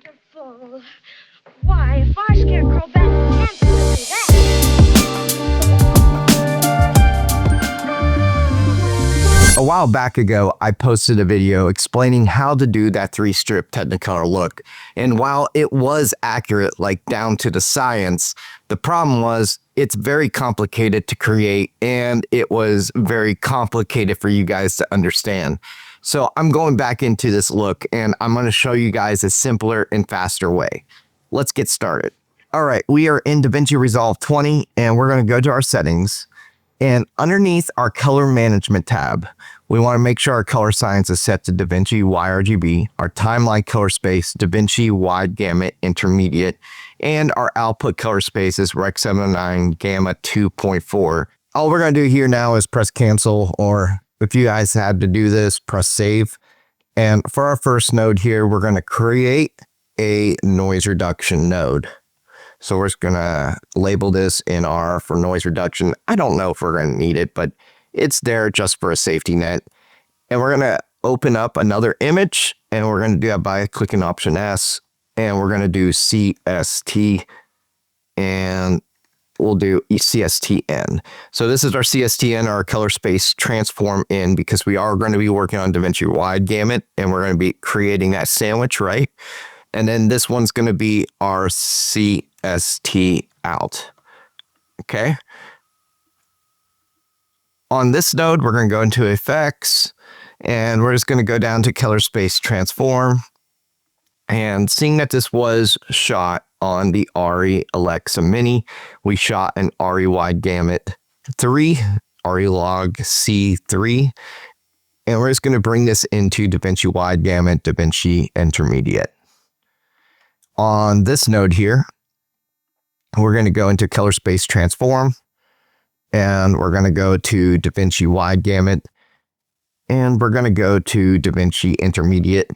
Wonderful. Why, if our scarecrow bat can't do that. A while back ago, I posted a video explaining how to do that 3-strip Technicolor look. And while it was accurate, like down to the science, the problem was it's very complicated to create and it was very complicated for you guys to understand. So I'm going back into this look and I'm going to show you guys a simpler and faster way. Let's get started. All right, we are in DaVinci Resolve 20 and we're going to go to our settings. And underneath our color management tab, we want to make sure our color science is set to DaVinci YRGB, our timeline color space, DaVinci wide gamut intermediate, and our output color space is Rec 709 Gamma 2.4. All we're going to do here now is press cancel, or if you guys had to do this, press save. And for our first node here, we're going to create a noise reduction node. So we're just going to label this in R for noise reduction. I don't know if we're going to need it, but it's there just for a safety net. And we're going to open up another image and we're going to do that by clicking Option S. And we're going to do CST and we'll do CSTN. So this is our CSTN, our color space transform in, because we are going to be working on DaVinci wide gamut and we're going to be creating that sandwich, right? And then this one's going to be our CST out. Okay. On this node, we're going to go into effects and we're just going to go down to color space transform. And seeing that this was shot on the RE Alexa Mini, we shot an RE wide gamut 3, RE log C3. And we're just going to bring this into DaVinci wide gamut, DaVinci intermediate. On this node here, we're going to go into color space transform and we're going to go to DaVinci wide gamut and we're going to go to DaVinci intermediate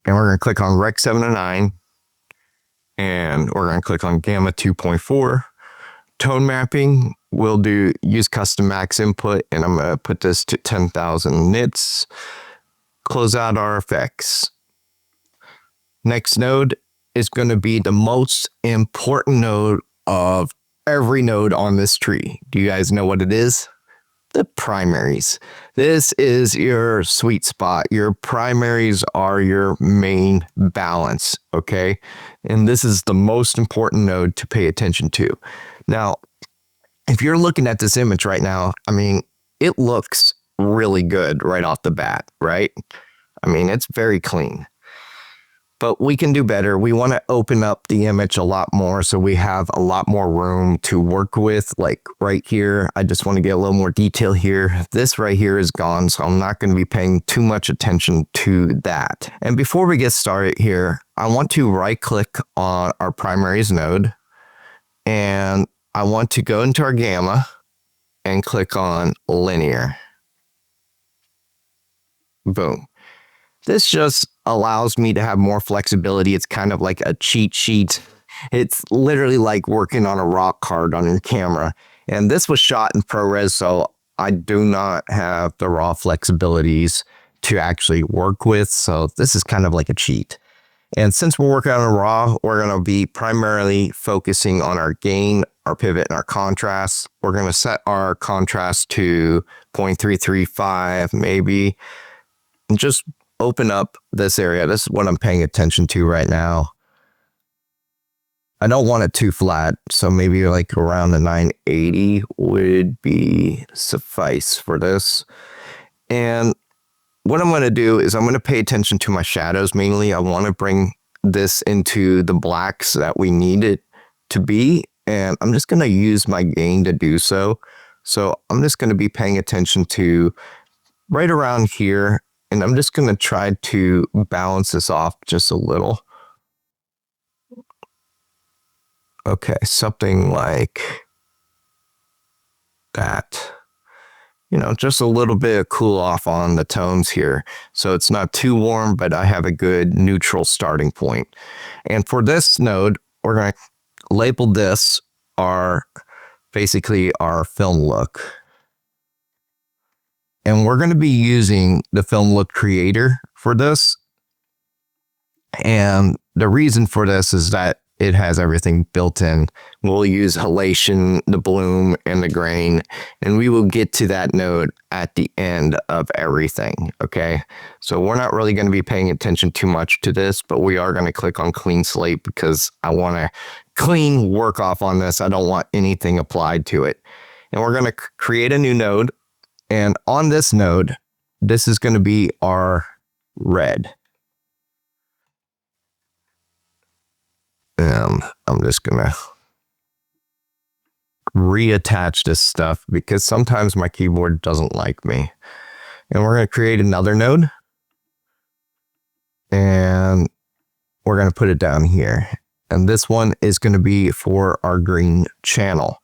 and we're going to click on Rec 709 and we're going to click on Gamma 2.4. Tone mapping, we'll do use custom max input and I'm going to put this to 10,000 nits. Close out our effects. Next node is going to be the most important node of every node on this tree. Do you guys know what it is? The primaries. This is your sweet spot. Your primaries are your main balance, okay? And this is the most important node to pay attention to. Now, if you're looking at this image right now, I mean, it looks really good right off the bat, right? I mean, it's very clean. But we can do better. We want to open up the image a lot more so we have a lot more room to work with. Like right here, I just want to get a little more detail here. This right here is gone, so I'm not going to be paying too much attention to that. And before we get started here, I want to right click on our primaries node and I want to go into our gamma and click on linear. Boom. This just allows me to have more flexibility. It's kind of like a cheat sheet. It's literally like working on a rock card on your camera. And this was shot in ProRes, so I do not have the raw flexibilities to actually work with. So this is kind of like a cheat. And since we're working on a raw, we're going to be primarily focusing on our gain, our pivot, and our contrast. We're going to set our contrast to 0.335 maybe. And just open up this area. This is what I'm paying attention to right now. I don't want it too flat, so maybe like around the 980 would be suffice for this. And what I'm going to do is I'm going to pay attention to my shadows mainly. I want to bring this into the blacks that we need it to be, and I'm just going to use my gain to do so. So I'm just going to be paying attention to right around here. And I'm just going to try to balance this off just a little. Okay, something like that. You know, just a little bit of cool off on the tones here. So it's not too warm, but I have a good neutral starting point. And for this node, we're going to label this basically our film look. And we're going to be using the film look creator for this. And the reason for this is that it has everything built in. We'll use halation, the bloom, and the grain, and we will get to that node at the end of everything, okay? So we're not really going to be paying attention too much to this, but we are going to click on clean slate because I want to clean work off on this. I don't want anything applied to it. And we're going to create a new node, and on this node, this is going to be our red. And I'm just going to reattach this stuff because sometimes my keyboard doesn't like me. And we're going to create another node. And we're going to put it down here. And this one is going to be for our green channel.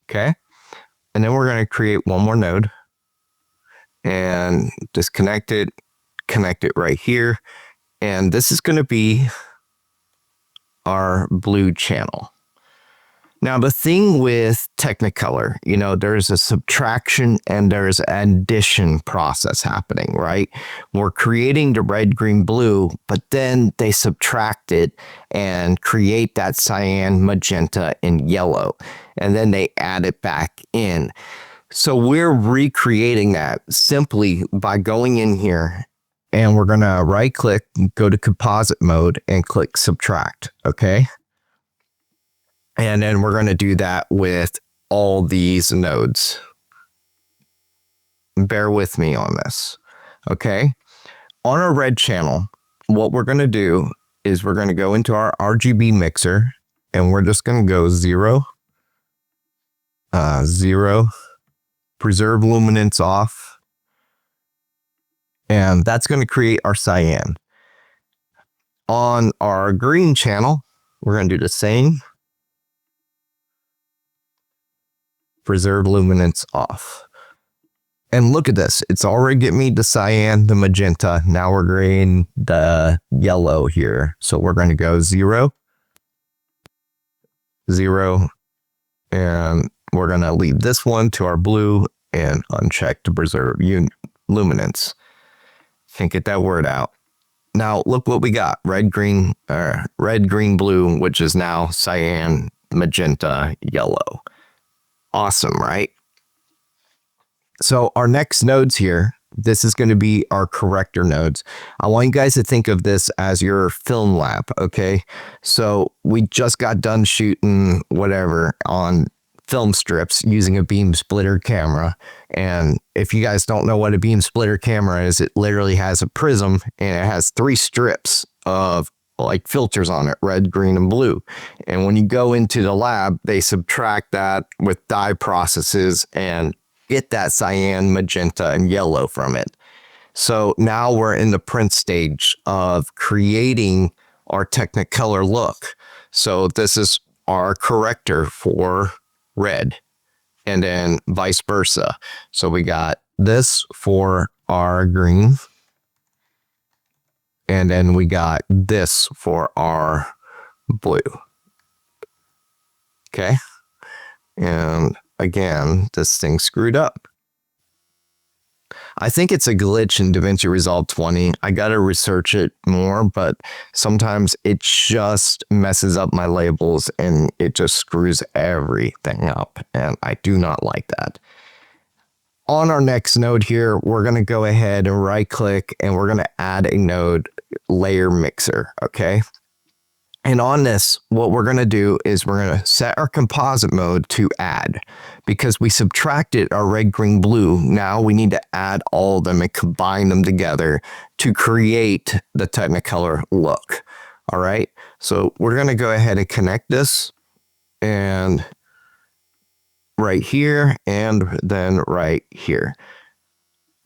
Okay. And then we're going to create one more node. And disconnect it, connect it right here. And this is going to be our blue channel. Now, the thing with Technicolor, you know, there's a subtraction and there's an addition process happening, right? We're creating the red, green, blue, but then they subtract it and create that cyan, magenta, and yellow. And then they add it back in. So we're recreating that simply by going in here. And we're going to right click, go to composite mode and click subtract. Okay. And then we're going to do that with all these nodes. Bear with me on this. Okay. On our red channel, what we're going to do is we're going to go into our RGB mixer and we're just going to go 0, 0, preserve luminance off. And that's going to create our cyan. On our green channel, we're going to do the same. Preserve luminance off. And look at this. It's already getting me the cyan, the magenta. Now we're getting the yellow here. So we're going to go 0, 0. And we're going to leave this one to our blue and uncheck to preserve luminance. Can't get that word out. Now look what we got. Red, green, blue, which is now cyan, magenta, yellow. Awesome, right? So our next nodes here, this is going to be our corrector nodes. I want you guys to think of this as your film lab, okay? So we just got done shooting whatever on film strips using a beam splitter camera. And if you guys don't know what a beam splitter camera is, it literally has a prism and it has 3 strips of like filters on it, red, green, and blue. And when you go into the lab, they subtract that with dye processes and get that cyan, magenta, and yellow from it. So now we're in the print stage of creating our Technicolor look. So this is our corrector for red, and then vice versa. So we got this for our green, and then we got this for our blue. Okay. And again, this thing screwed up. I think it's a glitch in DaVinci Resolve 20. I got to research it more, but sometimes it just messes up my labels and it just screws everything up. And I do not like that. On our next node here, we're going to go ahead and right click and we're going to add a node layer mixer. Okay. And on this, what we're going to do is we're going to set our composite mode to add, because we subtracted our red, green, blue. Now we need to add all of them and combine them together to create the Technicolor look. All right. So we're going to go ahead and connect this and right here and then right here.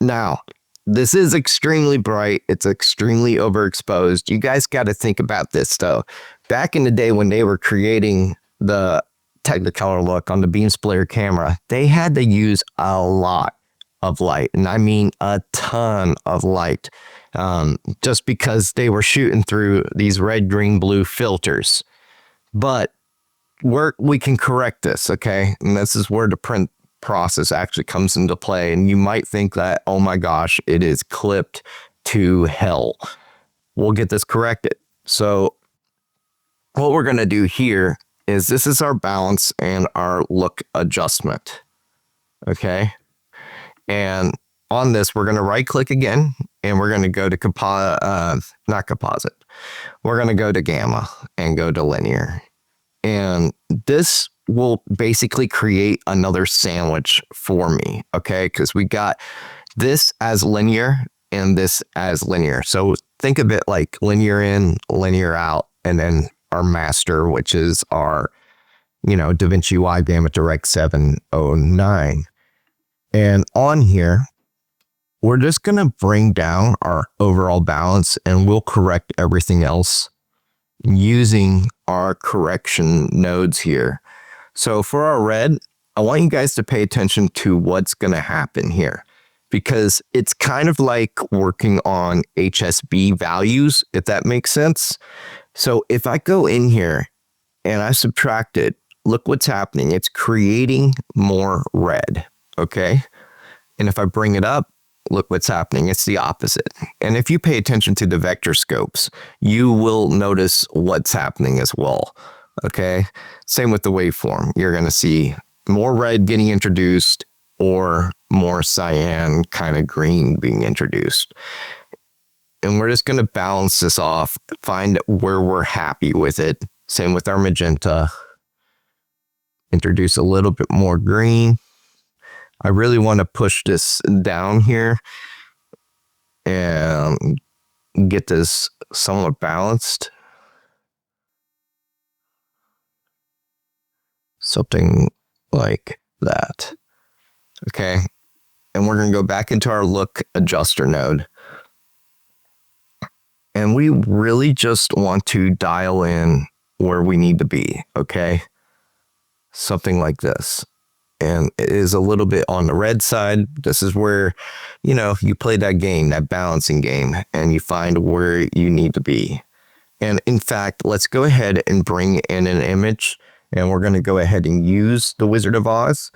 Now, this is extremely bright. It's extremely overexposed. You guys got to think about this though. Back in the day when they were creating the Technicolor look on the beam splitter camera, they had to use a lot of light. And I mean a ton of light. Just because they were shooting through these red, green, blue filters. But we can correct this, okay? And this is where the print process actually comes into play. And you might think that, oh my gosh, it is clipped to hell. We'll get this corrected. So what we're going to do here is this is our balance and our look adjustment. Okay. And on this, we're going to right click again, and we're going to go to not composite. We're going to go to gamma and go to linear. And this will basically create another sandwich for me. Okay. Because we got this as linear and this as linear. So think of it like linear in, linear out, and then our master, which is our, DaVinci Wide Gamut Direct 709. And on here, we're just going to bring down our overall balance, and we'll correct everything else using our correction nodes here. So for our red, I want you guys to pay attention to what's going to happen here, because it's kind of like working on HSB values, if that makes sense. So if I go in here and I subtract it, look what's happening. It's creating more red. Okay. And if I bring it up, look what's happening. It's the opposite. And if you pay attention to the vector scopes, you will notice what's happening as well. Okay. Same with the waveform. You're going to see more red getting introduced or more cyan kind of green being introduced. And we're just going to balance this off, find where we're happy with it. Same with our magenta. Introduce a little bit more green. I really want to push this down here and get this somewhat balanced. Something like that. Okay. And we're going to go back into our look adjuster node. And we really just want to dial in where we need to be. Okay. Something like this. And it is a little bit on the red side. This is where, you play that game, that balancing game, and you find where you need to be. And in fact, let's go ahead and bring in an image, and we're going to go ahead and use the Wizard of Oz.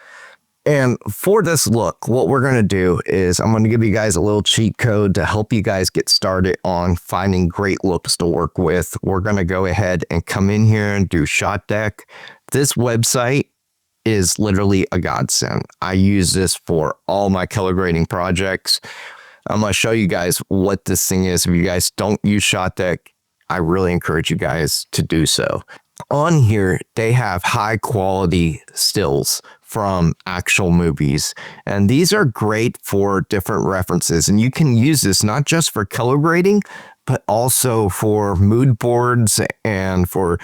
And for this look, what we're going to do is I'm going to give you guys a little cheat code to help you guys get started on finding great looks to work with. We're going to go ahead and come in here and do Shot Deck. This website is literally a godsend. I use this for all my color grading projects. I'm going to show you guys what this thing is. If you guys don't use Shot Deck, I really encourage you guys to do so. On here, they have high quality stills from actual movies. And these are great for different references. And you can use this not just for color grading, but also for mood boards and for,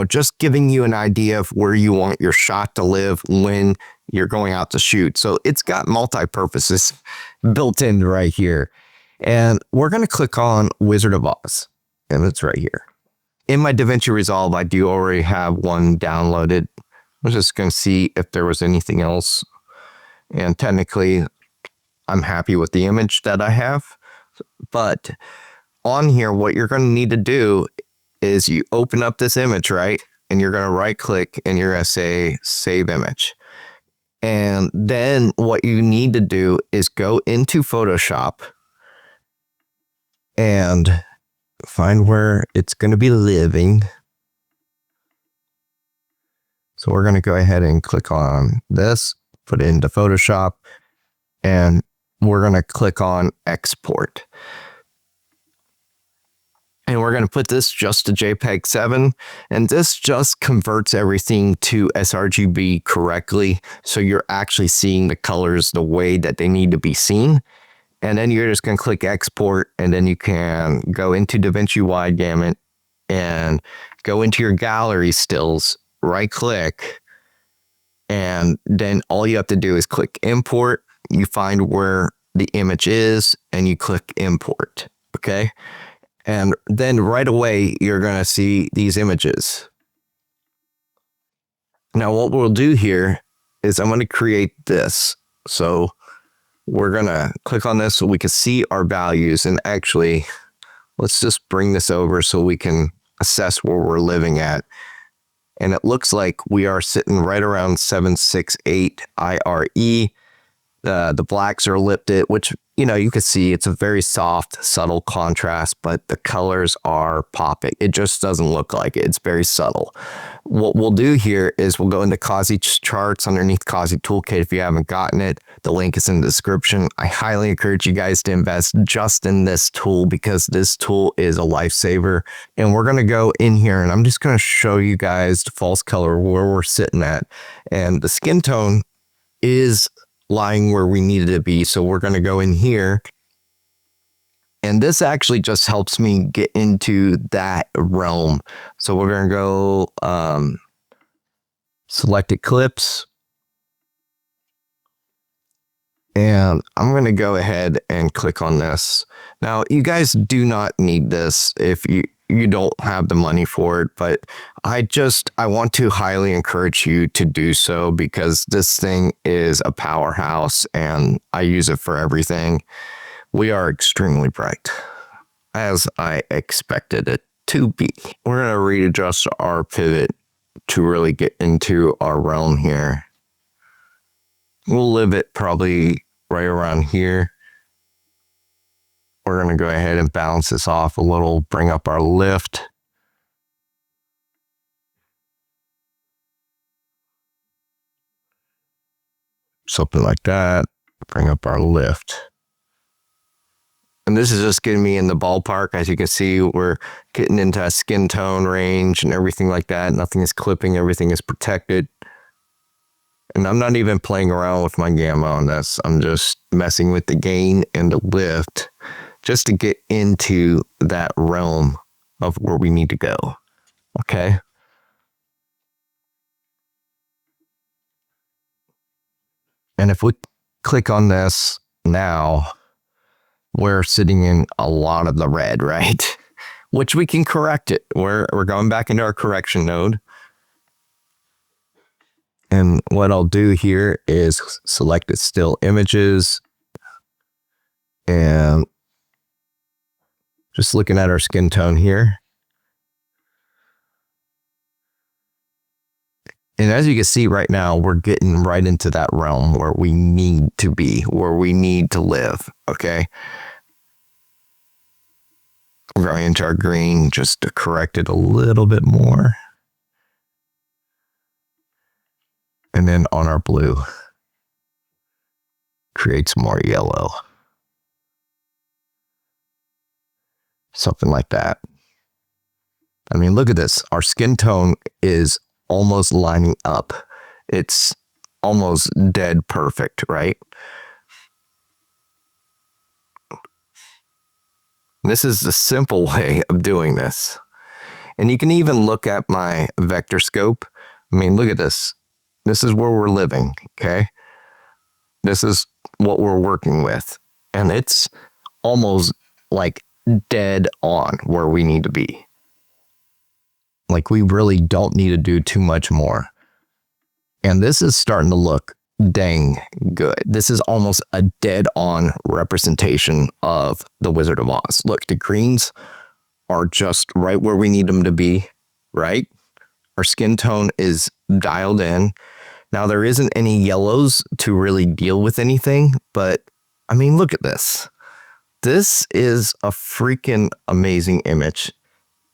just giving you an idea of where you want your shot to live when you're going out to shoot. So it's got multi-purposes built in right here. And we're going to click on Wizard of Oz, and it's right here. In my DaVinci Resolve, I do already have one downloaded. I'm just going to see if there was anything else. And technically, I'm happy with the image that I have. But on here, what you're going to need to do is you open up this image, right? And you're going to right click and you're going to say save image. And then what you need to do is go into Photoshop and find where it's going to be living. So we're going to go ahead and click on this, put it into Photoshop, and we're going to click on export. And we're going to put this just to JPEG 7. And this just converts everything to sRGB correctly. So you're actually seeing the colors the way that they need to be seen. And then you're just going to click export. And then you can go into DaVinci Wide Gamut and go into your gallery stills, right click. And then all you have to do is click import. You find where the image is and you click import. Okay. And then right away, you're going to see these images. Now, what we'll do here is I'm going to create this. So we're going to click on this so we can see our values. And actually, let's just bring this over so we can assess where we're living at. And it looks like we are sitting right around 768 IRE. The blacks are lifted, which you know, you can see it's a very soft, subtle contrast, but the colors are popping. It just doesn't look like it. It's very subtle. What we'll do here is we'll go into Kazi charts underneath Kazi Toolkit. If you haven't gotten it, the link is in the description. I highly encourage you guys to invest just in this tool because this tool is a lifesaver. And we're going to go in here and I'm just going to show you guys the false color where we're sitting at. And the skin tone is lying where we need it to be. So we're going to go in here. And this actually just helps me get into that realm. So we're going to go select Eclipse. And I'm going to go ahead and click on this. Now, you guys do not need this if you don't have the money for it, but I want to highly encourage you to do so because this thing is a powerhouse and I use it for everything. We are extremely bright, as I expected it to be. We're going to readjust our pivot to really get into our realm here. We'll live it probably right around here. We're going to go ahead and balance this off a little, bring up our lift. Something like that. Bring up our lift. And this is just getting me in the ballpark. As you can see, we're getting into a skin tone range and everything like that. Nothing is clipping. Everything is protected. And I'm not even playing around with my gamma on this. I'm just messing with the gain and the lift just to get into that realm of where we need to go. Okay. And if we click on this now, we're sitting in a lot of the red, right? Which we can correct it. We're going back into our correction node. And what I'll do here is select the still images and just looking at our skin tone here. And as you can see right now, we're getting right into that realm where we need to be, where we need to live, okay? We're going into our green just to correct it a little bit more. And then on our blue, create some more yellow. Something like that. I mean, look at this. Our skin tone is almost lining up. It's almost dead perfect, right? This is the simple way of doing this. And you can even look at my vector scope. I mean, look at this. This is where we're living, okay? This is what we're working with. And it's almost like dead on where we need to be. Like we really don't need to do too much more. And this is starting to look dang good. This is almost a dead on representation of the Wizard of Oz. Look, the greens are just right where we need them to be, right? Our skin tone is dialed in. Now there isn't any yellows to really deal with anything, but I mean, look at this. This is a freaking amazing image.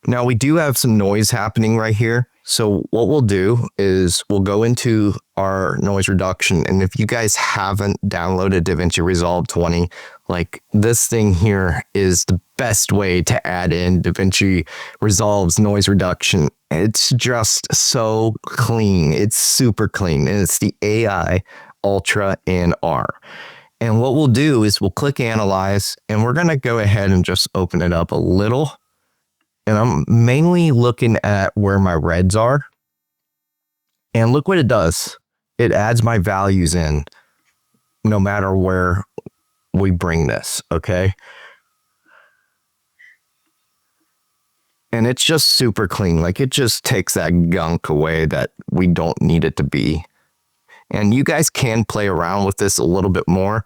Now we do have some noise happening right here. So what we'll do is we'll go into our noise reduction. And if you guys haven't downloaded DaVinci Resolve 20, like this thing here is the best way to add in DaVinci Resolve's noise reduction. It's just so clean. It's super clean. And it's the AI Ultra NR. And what we'll do is we'll click Analyze and we're going to go ahead and just open it up a little. And I'm mainly looking at where my reds are. And look what it does. It adds my values in no matter where we bring this, okay? And it's just super clean. Like it just takes that gunk away that we don't need it to be. And you guys can play around with this a little bit more.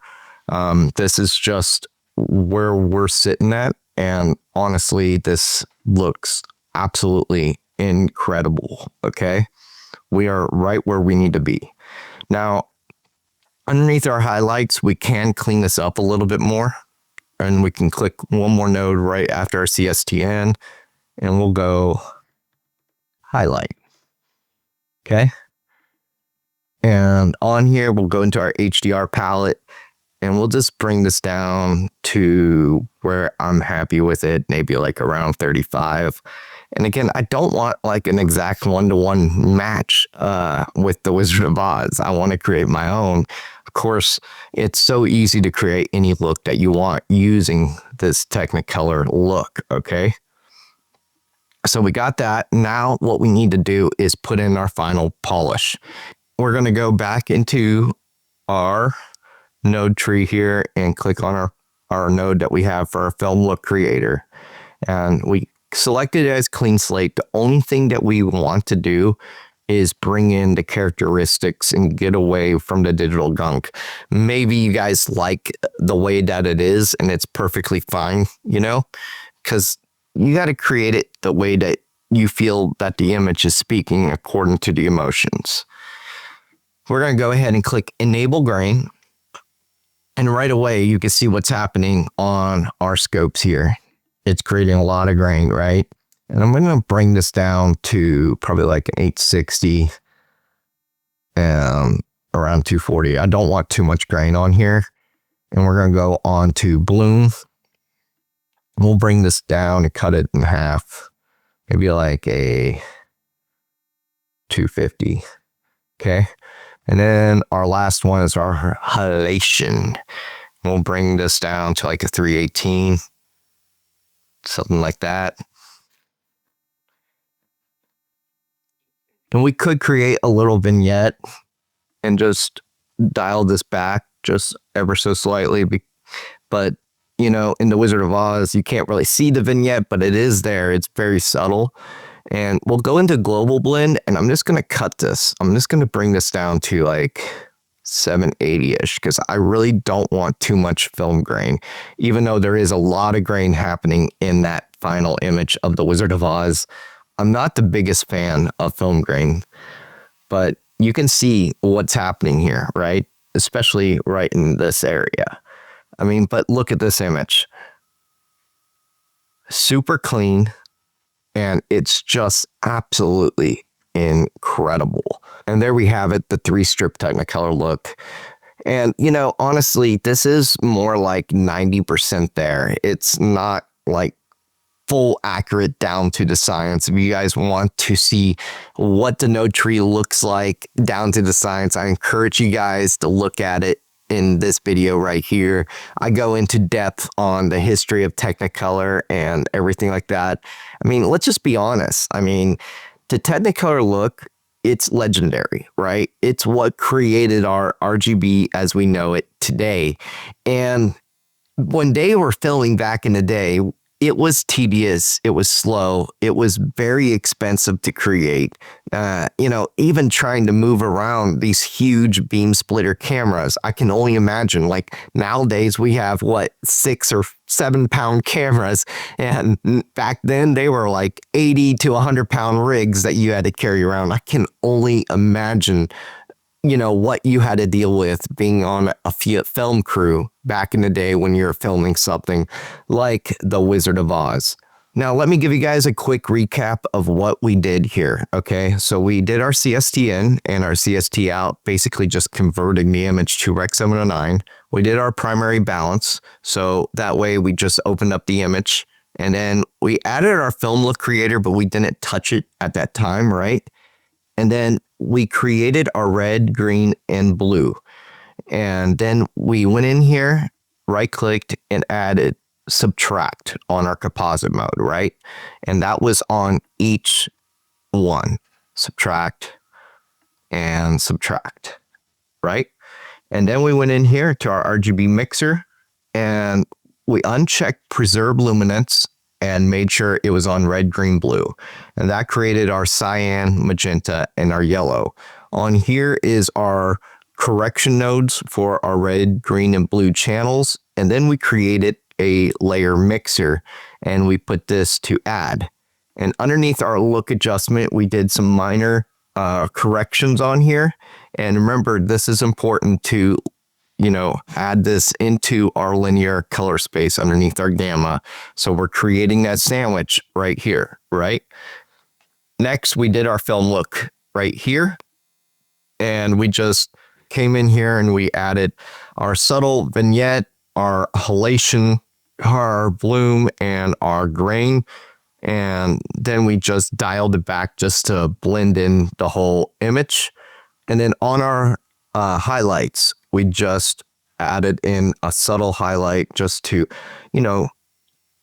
This is just where we're sitting at. And honestly, this looks absolutely incredible, okay? We are right where we need to be. Now, Underneath our highlights, we can clean this up a little bit more, and we can click one more node right after our CSTN, and we'll go highlight. Okay. And on here, we'll go into our HDR palette, and we'll just bring this down to where I'm happy with it, maybe like around 35. And again, I don't want like an exact one-to-one match with the Wizard of Oz. I want to create my own. Of course, it's so easy to create any look that you want using this Technicolor look, okay? So we got that. Now what we need to do is put in our final polish. We're going to go back into our node tree here and click on our node that we have for our film look creator. And we select it as clean slate. The only thing that we want to do is bring in the characteristics and get away from the digital gunk. Maybe you guys like the way that it is and it's perfectly fine, you know, because you got to create it the way that you feel that the image is speaking according to the emotions. We're going to go ahead and click enable grain. And right away, you can see what's happening on our scopes here. It's creating a lot of grain, right? And I'm going to bring this down to probably like an 860 and around 240. I don't want too much grain on here. And we're going to go on to bloom. We'll bring this down and cut it in half. Maybe like a 250. Okay. And then our last one is our halation. We'll bring this down to like a 318. Something like that. And we could create a little vignette and just dial this back just ever so slightly. But, you know, in the Wizard of Oz, you can't really see the vignette, but it is there. It's very subtle. And we'll go into global blend, and I'm just going to cut this. I'm just going to bring this down to like 780-ish because I really don't want too much film grain, even though there is a lot of grain happening in that final image of the Wizard of Oz. I'm not the biggest fan of film grain, but you can see what's happening here, right? Especially right in this area. I mean, but look at this image. Super clean, and it's just absolutely incredible. And there we have it, the 3-strip Technicolor look. And, you know, honestly, this is more like 90% there. It's not like full accurate down to the science. If you guys want to see what the node tree looks like down to the science, I encourage you guys to look at it in this video right here. I go into depth on the history of Technicolor and everything like that. I mean, let's just be honest. I mean, the Technicolor look, it's legendary, right? It's what created our RGB as we know it today. And when they were filming back in the day, it was tedious. It was slow. It was very expensive to create. You know, even trying to move around these huge beam splitter cameras, I can only imagine. Like nowadays, we have what, 6 or 7 pound cameras, and back then they were like 80 to 100-pound rigs that you had to carry around. I can only imagine, you know, what you had to deal with being on a film crew back in the day when you're filming something like The Wizard of Oz. Now, let me give you guys a quick recap of what we did here, okay? So we did our CST in and our CST out, basically just converting the image to Rec 709. We did our primary balance, so that way we just opened up the image, and then we added our film look creator, but we didn't touch it at that time, right? And then we created our red, green, and blue. And then we went in here, right-clicked, and added subtract on our composite mode, right? And that was on each one. Subtract and subtract, right? And then we went in here to our RGB mixer, and we unchecked preserve luminance and made sure it was on red, green, blue. And that created our cyan, magenta, and our yellow. On here is our correction nodes for our red, green, and blue channels. And then we created a layer mixer, and we put this to add. And underneath our look adjustment, we did some minor corrections on here. And remember, this is important to add this into our linear color space underneath our gamma. So we're creating that sandwich right here, right? Next, we did our film look right here. And we just came in here and we added our subtle vignette, our halation, our bloom, and our grain. And then we just dialed it back just to blend in the whole image. And then on our highlights, we just added in a subtle highlight just to,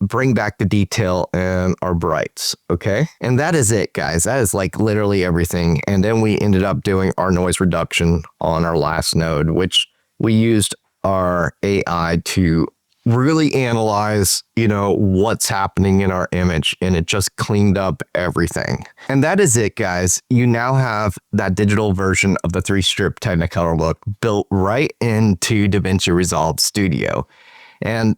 bring back the detail and our brights. Okay. And that is it, guys. That is like literally everything. And then we ended up doing our noise reduction on our last node, which we used our AI to really analyze, what's happening in our image, and it just cleaned up everything. And that is it, guys. You now have that digital version of the 3-strip Technicolor look built right into DaVinci Resolve Studio. And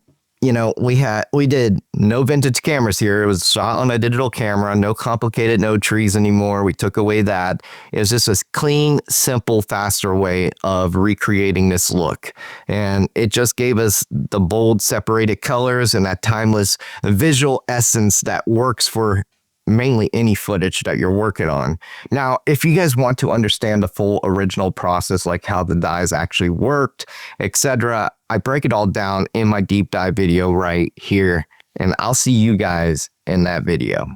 we did no vintage cameras here. It was shot on a digital camera, no complicated node trees anymore. We took away that. It was just a clean, simple, faster way of recreating this look. And it just gave us the bold, separated colors and that timeless visual essence that works for mainly any footage that you're working on. Now, if you guys want to understand the full original process, like how the dyes actually worked, etc., I break it all down in my deep dive video right here, and I'll see you guys in that video.